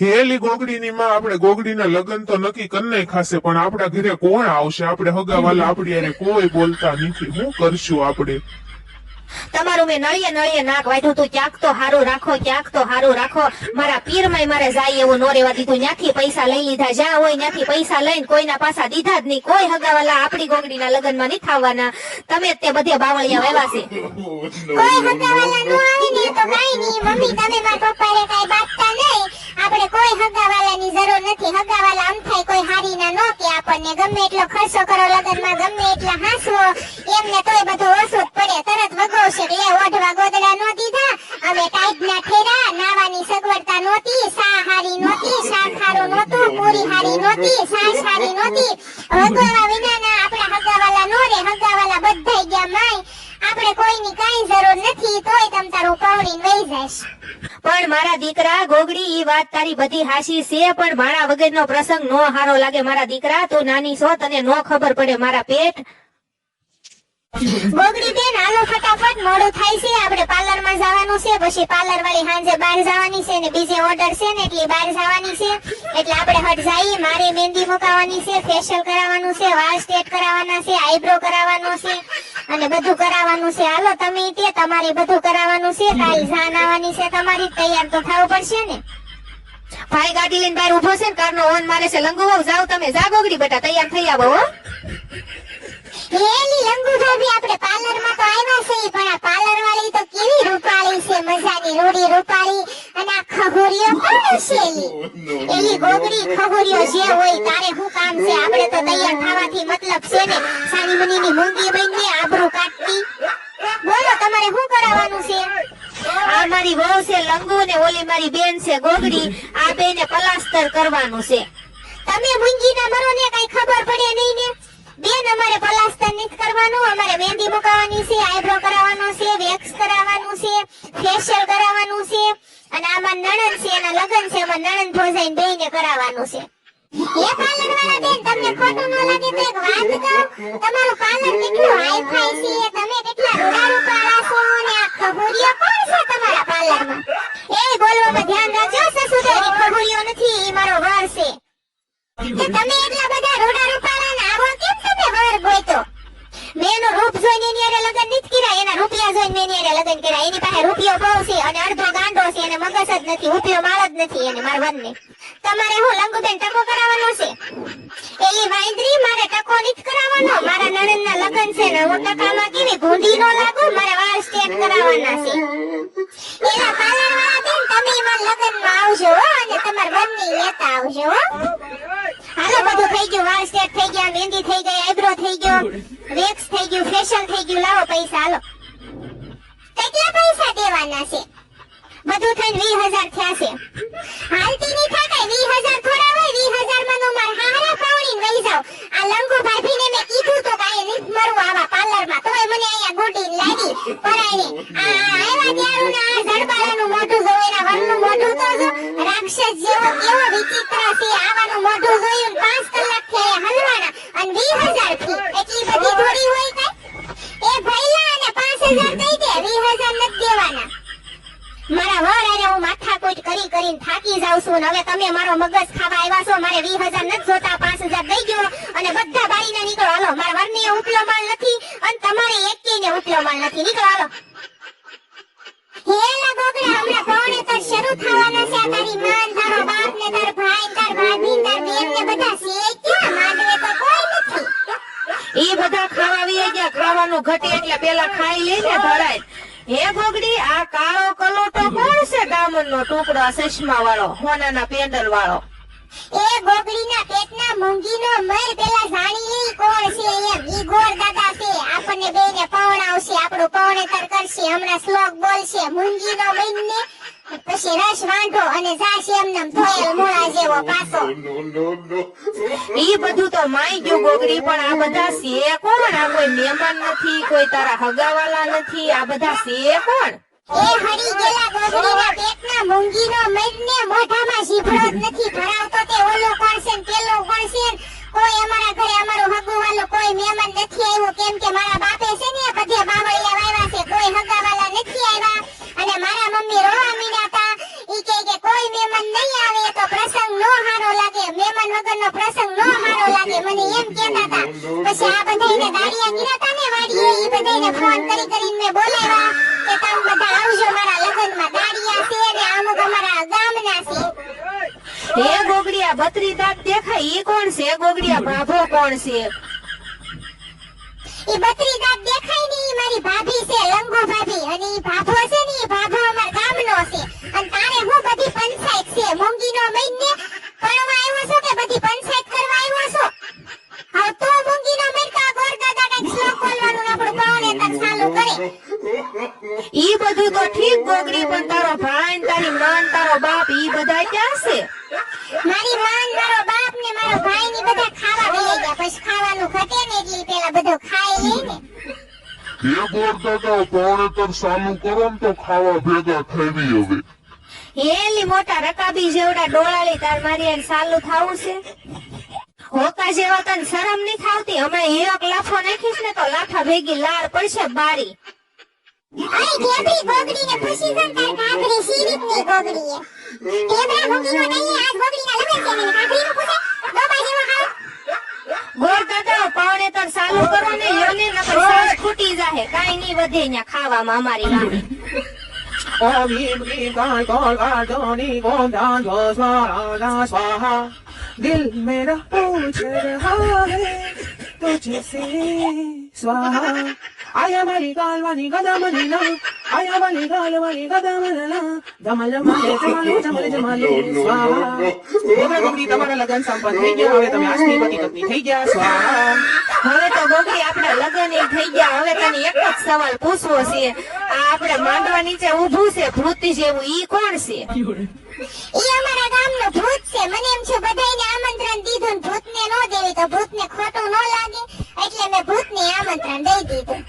હેલી ગોગડીની માં આપણે ગોગડીના લગ્ન તો નક્કી કરી નહીં ખાશે, પણ આપણા ઘરે કોણ આવશે? આપણે હગાવાલા આપણી હારે કોઈ બોલતા નથી, શું કરશું આપણે? તમારું મેં નળીએ નળીએ નાક વાઢ્યું તું, ક્યાંક તો હારું રાખો, ક્યાંક તો હારું રાખો. મારા પીરમાંય મારે જાય એવું નો રેવા દીધું. ત્યાંથી પૈસા લઈ લીધા, જ્યાં હોય ત્યાંથી પૈસા લઈને કોઈના પાસા દીધા જ નહીં. કોઈ હગાવાલા આપણી ગોગડીના લગ્નમાં નહીં થવાના. તમે જ તે બધે બાવળિયા વેવા છે. કોઈ હગાવાલા નો આવે ને તો કાઈ નહીં મમ્મી, તમે મારા પપ્પાને કાઈ બાતતા નહીં. આપણે કોઈ હગાવાલાની જરૂર નથી. હગાવાલા આમ થાય કોઈ હારી ના નો કે આપણને ગમે એટલો ખર્ચો કરો લગનમાં, ગમે એટલા હાંસવો, એમને તોય બધું ઓછું જ પડે. તરત વગોવશે લે ઓઢવા ગોદડા નો દીધા, અમે ટાઈટના ઠેરા, નાવાની સગવડતા નહોતી, સા હારી નહોતી, શાક હારું નહોતું, પૂરી હારી નહોતી, છાશ હારી નહોતી. વગોવા વિનાના આપણા હગાવાલા નો રે. હગાવાલા બધાય ગયા માય. આપણે કોઈની કાઈ જરૂર નથી, તોય તમ તારું પૌડીને વહી જાશ. પણ મારા દીકરા ગોગડી, ઈ વાત તારી બધી હાસી છે, પણ મારા વગરનો પ્રસંગ નો હારો લાગે. મારા દીકરા તું નાની છો, તને નો ખબર પડે મારા પેટ. ગોગડી બેન હાલો ફટાફટ, મોડું થાય છે. આપણે પાર્લર માં જવાનું છે, પછી પાર્લર વાળી હાંજે બહાર જવાની છે ને બીજે ઓર્ડર છે ને એટલે બહાર જવાની છે. એટલે આપણે હટ જઈએ. મારે મહેંદી મુકાવાની છે, ફેશિયલ કરાવવાનું છે, વાળ સ્ટ્રેટ કરાવવાના છે, આઈબ્રો કરાવવાનો છે અને બધું કરાવવાનું છે. હાલો તમે તે તમારે બધું કરાવવાનું છે. કાલ જાન આવવાની છે તમારી, તૈયાર તો થવું પડશે ને. ભાઈ ગાડી લઈને બહાર ઉભો છે ને કારનો ઓન મારે છે. લંગુ વહુ જાવ તમે, જા ગોગડી બેટા, તૈયાર થઈ આવો હો. એલી લંગુ ભાભી આપણે પાર્લર માં તો આવ્યા છે, પણ આ પાર્લર વાળી તો કેવી રૂપાળી છે, મજાની રૂડી રૂપાળી. અને આ ખગોરીઓ કોણ છે? એલી ગોગડી ખગોરીઓ જે હોય તારે શું કામ છે? આપણે તો તૈયાર થવાથી મતલબ છે ને. સાની મુનીની મૂંગી બનીને આબરૂ કાઢતી. બોલો તમારે શું કરાવવાનું છે? આ મારી વહુ છે લંગુ ને ઓલી મારી બેન છે ગોગડી, આ બેને પ્લાસ્ટર કરવાનું છે. તમે મૂંગી ના મરો ને કઈ ખબર પડે નહીં ને. બેન અમારે પ્લાસ્ટર નથી કરવાનું, અમારે મહેંદી મુકાવાની છે, આઈબ્રો કરાવવાનો છે, વેક્સ કરાવવાનું છે, ફેશિયલ કરાવવાનું છે. અને આમાં નણંદ છે, એના લગ્ન છે, એમાં નણંદ ભોજાઈને બેયને કરાવવાનું છે. એ પાર્લર વાળા બેન તમને ખોટું ન લાગે તો એક વાત કહું, તમારું પાર્લર કેટલું હાઈ ફાઈ છે, તમે કેટલા રૂડા રૂપાળા છો ને આ ખબુરીઓ કોણ છે તમારા પાર્લરમાં? એ બોલવામાં ધ્યાન રાખજો, સસુરાની ખબુરીઓ નથી, ઈ મારો વર છે. કે તમે એટલા બધા રૂડા રૂપાળા ને આવો કેમ તમે વર ગોઈતો? મેં એનું રૂપ જોઈને એની હારે લગ્ન નથી કર્યા, એના રૂપિયા જોઈને મેં એની હારે લગ્ન કર્યા. એની પાસે રૂપિયો બહુ છે અને અડધો ગાંડો છે, એને મગજ જ નથી, રૂપિયો માળ જ નથી એને, મારા વરને. તમારે હું લંગુબેન ટકો કરાવવાનો છે? એલી વાંદરી, મારે ટકો નથી કરાવવાનો, મારા નણંદના લગ્ન છે ને હું ટકામાં કેવી ભૂંડી નો લાગુ, મારે વાળ સ્ટ્રેટ કરાવવાના છે. એના પાર્લર વાળા બેન તમે મારા લગ્નમાં આવજો અને તમારા વરની લેતા આવજો. હાલો બધું થઈ ગયું, વાળ સ્ટ્રેટ થઈ ગયા, મહેંદી થઈ ગઈ, આઈબ્રો થઈ ગયો, વેક્સ થઈ ગયું, ફેશિયલ થઈ ગયું. લાવો પૈસા, હાલો. કેટલા પૈસા દેવાના છે? બધું થઈને 20,000 થયા છે. હાલતી નહીં થાય કઈ 20,000 થોડા હોય, 20,000 માં નો માર હારા પાવડીને વહી જાવ. આ લંગુ ભાભીને મેં કીધું તો કાંઈ નથી મરવું આવા પાર્લરમાં, તોય મને અહીંયા ગોટી લાગી પરાઈને. આ આવ્યા ત્યારું ના આ જડબાલાનું મોઢું જોવે, એના વરનું મોઢું તો જો રાક્ષસ જેવો કેવો વિચિત્ર છે. આવાનું મોઢું જોયું 5 કલાક થયા હલવાના અને 20,000 થી એટલી બધી થોડી હોય કઈ? એ ભઈલા અને 5,000 દઈ દે, 20,000 નથી દેવાના. મારા વર અરે હું માથાકૂટ કરીને થાકી જાઉં છું. હવે તમે મારો મગજ ખાવા આવ્યા છો. મારે 20,000 નથી જોતા, 5,000 દઈ ગયો અને બધા બારીના નીકળો. હાલો, મારા વરને ઉપલો માલ નથી અને તમારે એકેયને ઉપલો માલ નથી. નીકળો હાલો. હેલા ગોગડા, હમણાં પૌણે તો શરૂ થવાના છે. તારી માન, તારો બાપ ને તાર ભાઈ ને તાર ભાભી ને તાર બેન ને બધા છે ક્યાં? માંડવે તો કોઈ નથી. ઈ બધા ખાવા વી ગયા, ખાવાનું ઘટે એટલે પેલા ખાઈ લઈને ધરાય. હે ગોગડી, આ કાળો કલોટો કોણ છે? ડામરનો ટુકડો, ચશ્મા વાળો, હોનાના પેન્ડલ વાળો. એ ગોગડીના પેટના મૂંગીનો મર, પેલા જાણી લે કોણ છે એમ. ઈ ગોર દાદા છે, આપણને બેને પવણાવશે, આપણું પવણેતર કરશે, હમણાં શ્લોક બોલશે. મૂંગીનો મઈને પછી રસ વાંઢો અને જાશે એમનેમ ધોયેલ મૂળા જેવો પાછો. ઈ બધું તો માઈ ગયું ગોગડી, પણ આ બધા છે કોણ? આ કોઈ મહેમાન નથી, કોઈ તારા હગાવાલા નથી, આ બધા છે કોણ? એ હરી ગયેલા ગોગડીના પેટના મૂંગીનો મરને મોઢામાં જીભડો જ નથી ભરાવતો. તે ઓલો કોણ છે ને પેલો કોણ છે? કોઈ અમારા ઘરે અમારું હગુવાલો કોઈ મહેમાન નથી આવ્યું, કેમ કે મારા બાપે છે ને બધે બાવળિયા વાવ્યા છે, કોઈ હગાવાલા નથી આવ્યા. અને મારા મમ્મી રોવા મીડ્યા હતા, ઈ કે કોઈ મહેમાન નહીં આવે તો ગોગડીના છે. એ ગોગડિયા બત્રી દાંત દેખાય ઈ કોણ છે? ગોગડિયા ભાભો કોણ છે? ઈ બત્રી દાંત દેખાય ને ઈ મારી ભાભી છે, લંગુ ભાભી. અને ઈ ભાભો છે ને ઈ ભાભો અમાર ગામનો છે. અને તારે હું બધી પંચાયત છે, મૂંગીનો મહિને પરણવા આવ્યો છો કે બધી પંચાયત કરવા આવ્યો છો? હવે તો મૂંગીનો મહિને ગોર દાદા કઈક શ્લોક બોલવાનું આપણું પાવને તક ચાલુ કરે. ઈ બધું તો ઠીક ગોગડી, પણ તારો ભાઈ ને તારી માં ને તારો બાપ ઈ બધા ક્યાં છે? મારી માન મારો બાપ ને મારો ભાઈ ની બધા ખાવા વહી ગયા. પછી ખાવાનું ઘટે ને એટલે પેલા બધું ખાઈ લે ને. એ ગોરદાદા પોણે તર ચાલુ કરો ને તો ખાવા ભેગા થઈ હવે. એલી મોટા રકાબી જેવડા ડોળાલી તાર મારી એને સાલું થાવું છે? હોકા જેવા તને શરમ નહીં થાવતી? હમણાં એક લાફો નાખીશ ને તો લાફા ભેગી લાળ પડશે બારી. અરે ઢેબરી ગોગડી ને પૂછી જન તાર કાકડી સીરીત ની ગોગડી એ. ઢેબરા મૂંગીનો નહીં આજ ગોગડીના લગન છે ને કાકડી નું પૂછે ડોબા જેવો હાવ. ગોર દાદા પાવણે તર સાલું કરો ને યોને નકર સાસ ખૂટી જાહે. કાઈ નહીં વધે ન્યા ખાવામાં અમારી વાણી. Om Him Klim Kai Kol Kar Dhoni Om Dhan Dho Swaha Swaha दिल मेरा पूछ रहा है तुझसे स्वाहा आया वाली गाल वाली गदमनी ना आया वाली गाल वाली गदमनी ना जमल जमल जमल स्वाहा ગોગડા ગોગડી તમારા લગન સંપન્ન થઈ ગયા. હવે તમે આજની પતિ પત્ની થઈ ગયા. સ્વાહા. હવે તો ગોગડી આપણા લગન ય થઈ ગયા. હવે તને એક જ સવાલ પૂછવો છે. આ આપણે માંડવા નીચે ઊભું છે ભૂત જેવું, ઈ કોણ છે? ઈ અમારા ગામનો ભૂત છે. મને એમ છે બધાયને આમંત્રણ દીધું ને ભૂતને નો દેવી તો ભૂતને ખોટું નો લાગે એટલે મેં ભૂતને આમંત્રણ દઈ દીધું.